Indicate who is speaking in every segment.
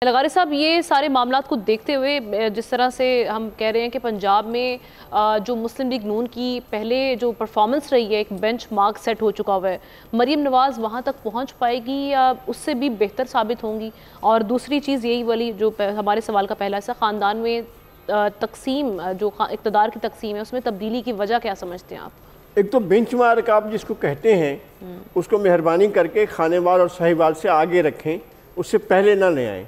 Speaker 1: लगारी साहब, ये सारे मामलात को देखते हुए जिस तरह से हम कह रहे हैं कि पंजाब में जो मुस्लिम लीग नून की पहले जो परफॉर्मेंस रही है, एक बेंच मार्क सेट हो चुका हुआ है, मरीम नवाज़ वहाँ तक पहुँच पाएगी या उससे भी बेहतर साबित होंगी? और दूसरी चीज़ यही वाली जो हमारे सवाल का पहला हिस्सा, ख़ानदान में तकसीम, जो इक़्तिदार की तकसीम है, उसमें तब्दीली की वजह क्या समझते हैं आप?
Speaker 2: एक तो बेंचमार्क आप जिसको कहते हैं उसको मेहरबानी करके खानेवाल और साहिवाल से आगे रखें, उससे पहले ना ले आएँ।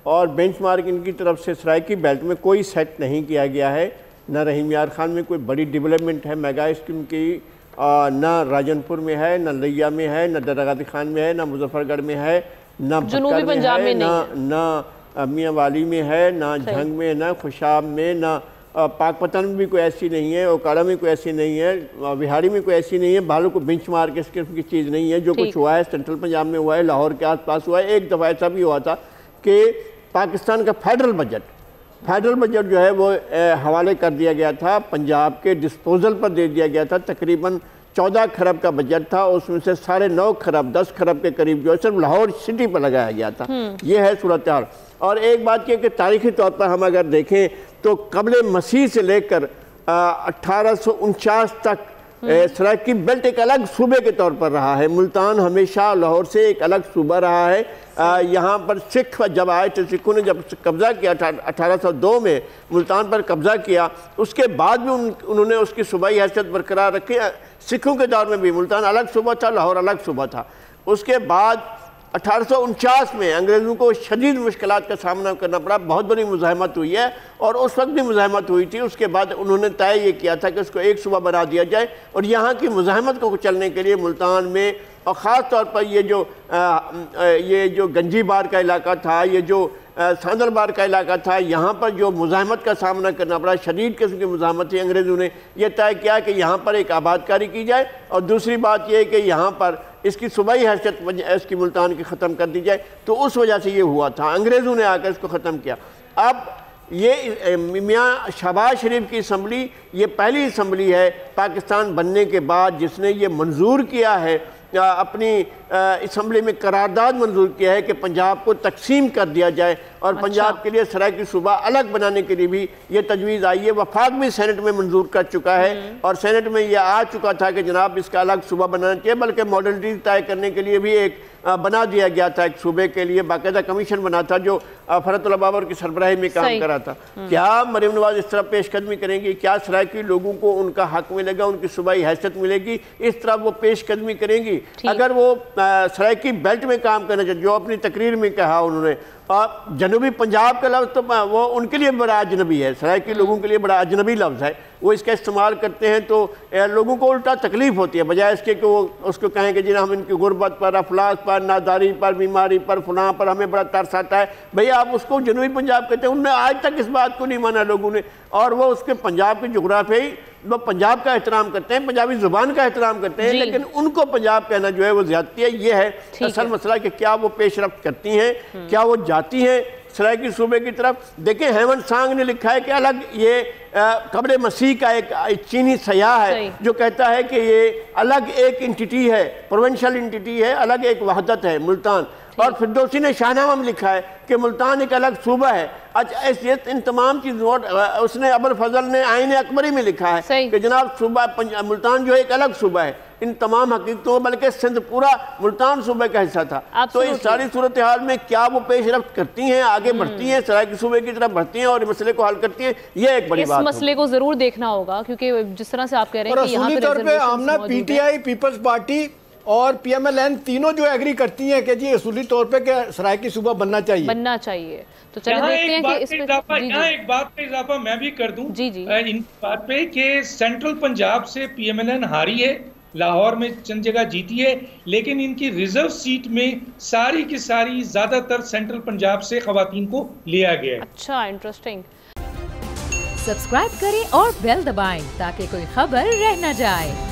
Speaker 2: और बेंचमार्क इनकी तरफ से सराइकी बेल्ट में कोई सेट नहीं किया गया है। ना रहीम यार खान में कोई बड़ी डेवलपमेंट है मेगा स्कीम की, ना राजनपुर में है, ना लिया में है, ना दरगाती खान में है, ना मुजफ्फरगढ़ में है, ना
Speaker 1: जनूबी पंजाब में
Speaker 2: ना मियाँ वाली में है, ना झंग में, ना खुशाब में, ना पाकपतन में भी कोई ऐसी नहीं है, ओकाड़ा में कोई ऐसी नहीं है, बिहारी में कोई ऐसी नहीं है। भालू को बेंचमार्क इस किस्म की चीज़ नहीं है। जो कुछ हुआ है सेंट्रल पंजाब में हुआ है, लाहौर के आसपास हुआ है। एक दफ़ा ऐसा भी हुआ था कि पाकिस्तान का फेडरल बजट जो है वो हवाले कर दिया गया था, पंजाब के डिस्पोजल पर दे दिया गया था। तकरीबन 14 खरब का बजट था, उसमें से 9.5 खरब 10 खरब के करीब जो है सिर्फ लाहौर सिटी पर लगाया गया था। ये है सूरत हाल। और एक बात यह कि तारीखी तौर पर हम अगर देखें तो कबल मसीह से लेकर 1849 तक सराइकी बेल्ट एक अलग सूबे के तौर पर रहा है। मुल्तान हमेशा लाहौर से एक अलग सूबा रहा है। यहाँ पर सिख जब आए थे, सिखों ने जब कब्ज़ा किया 1802 में मुल्तान पर कब्ज़ा किया, उसके बाद भी उन्होंने उसकी सूबाई हैसियत बरकरार रखी। सिखों के दौर में भी मुल्तान अलग सूबा था, लाहौर अलग सूबा था। उसके बाद 1849 में अंग्रेज़ों को शदीद मुश्किलात का सामना करना पड़ा, बहुत बड़ी मुज़ाहमत हुई है और उस वक्त भी मुज़ाहमत हुई थी। उसके बाद उन्होंने तय ये किया था कि उसको एक सूबा बना दिया जाए और यहाँ की मुज़ाहमत को कुचलने के लिए मुल्तान में और ख़ास तौर पर ये जो गंजी बार का इलाका था, ये जो सांदल बार का इलाका था, यहाँ पर जो मुज़ाहमत का सामना करना पड़ा, शदीद किस्म की मुज़ाहमत थी। अंग्रेज़ों ने यह तय किया कि यहाँ पर एक आबादकारी की जाए और दूसरी बात यह है कि यहाँ पर इसकी सूबाई हैसियत इसकी मुल्तान की ख़त्म कर दी जाए। तो उस वजह से ये हुआ था, अंग्रेज़ों ने आकर इसको ख़त्म किया। अब ये मियाँ शहबाज शरीफ की असम्बली ये पहली असम्बली है पाकिस्तान बनने के बाद जिसने ये मंजूर किया है, अपनी असम्बली में करारदाद मंजूर किया है कि पंजाब को तकसीम कर दिया जाए और पंजाब के लिए सराइकी सूबा अलग बनाने के लिए भी ये तजवीज़ आई है। वफाक भी सेनेट में मंजूर कर चुका है और सेनेट में ये आ चुका था कि जनाब इसका अलग सूबा बनाना चाहिए, बल्कि मॉडलिटी तय करने के लिए भी एक बना दिया गया था, एक सूबे के लिए बाकायदा कमीशन बना था जो फरतुल्लाह बाबर की सरबराही में काम कर रहा था। क्या मरीम नवाज़ इस तरह पेशकदमी करेंगी? क्या सराइकी लोगों को उनका हक मिलेगा, उनकी सूबाई हैसियत मिलेगी? इस तरह वो पेशकदमी करेंगी? अगर वो सराइकी बेल्ट में काम करना चाहिए, जो अपनी तकरीर में कहा उन्होंने, और जनूबी पंजाब का लफ्ज़ तो वो उनके लिए बड़ा अजनबी है, सराइकी लोगों के लिए बड़ा अजनबी लफ्ज़ है। वो इसका इस्तेमाल करते हैं तो लोगों को उल्टा तकलीफ़ होती है, बजाय इसके कि वो उसको कहें कि जिन्हें हम इनकी गुर्बत पर, अफलास पर, नादारी पर, बीमारी पर, फलां पर हमें बड़ा तरस आता है। भैया आप उसको जनूबी पंजाब कहते हैं। उन्होंने आज तक इस बात को नहीं माना लोगों ने, और वो उसके पंजाब की जोग्राफी, वो पंजाब का एहतराम करते हैं, पंजाबी ज़ुबान का एहतराम करते हैं, लेकिन उनको पंजाब कहना जो है वो ज़्यादती है। ये है असल मसला कि क्या वो पेशरफ्त करती हैं, क्या वो जाती हैं सराइकी सूबे की तरफ। देखें, हेमंत सांग ने लिखा है कि अलग ये कब्र मसीह का एक चीनी सयाह है जो कहता है कि ये अलग एक इंटिटी है, प्रोविंशियल इंटिटी है, अलग एक वहदत है मुल्तान। और फिरदौसी ने शाहनामा में लिखा है कि मुल्तान एक अलग सूबा है। अच्छा, इन तमाम चीज़ों, उसने अबुल फजल ने आईन अकबरी में लिखा है कि जनाब सूबा मुल्तान जो है एक अलग सूबा है। इन तमाम हकीकतों, बल्कि सिंध पूरा मुल्तान सूबे का हिस्सा था। तो इस सारी सूरत हाल में क्या वो पेशरफ्त करती हैं, आगे बढ़ती हैं, सराइकी सूबे की तरफ बढ़ती हैं और मसले को हल करती हैं? ये एक बड़ी बात है।
Speaker 1: इस मसले को जरूर देखना होगा, क्योंकि जिस तरह से आप कह रहे हैं कि यहाँ पे
Speaker 3: आमना पीटीआई, पीपल्स पार्टी और पीएमएलएन तीनों जो एग्री करती हैं कि जी असूली तौर पे कि सराइकी सूबा बनना चाहिए।
Speaker 1: तो चलिए देखते हैं कि इस पे
Speaker 4: एक बात का इजाफा मैं भी कर दूं इन बात पे कि सेंट्रल पंजाब से पीएमएलएन हारी है, लाहौर में चंद जगह जीती है, लेकिन इनकी रिजर्व सीट में सारी की सारी ज्यादातर सेंट्रल पंजाब से खवातीन को लिया गया है।
Speaker 1: अच्छा, इंटरेस्टिंग।
Speaker 5: सब्सक्राइब करें और बेल दबाएं ताकि कोई खबर रह न जाए।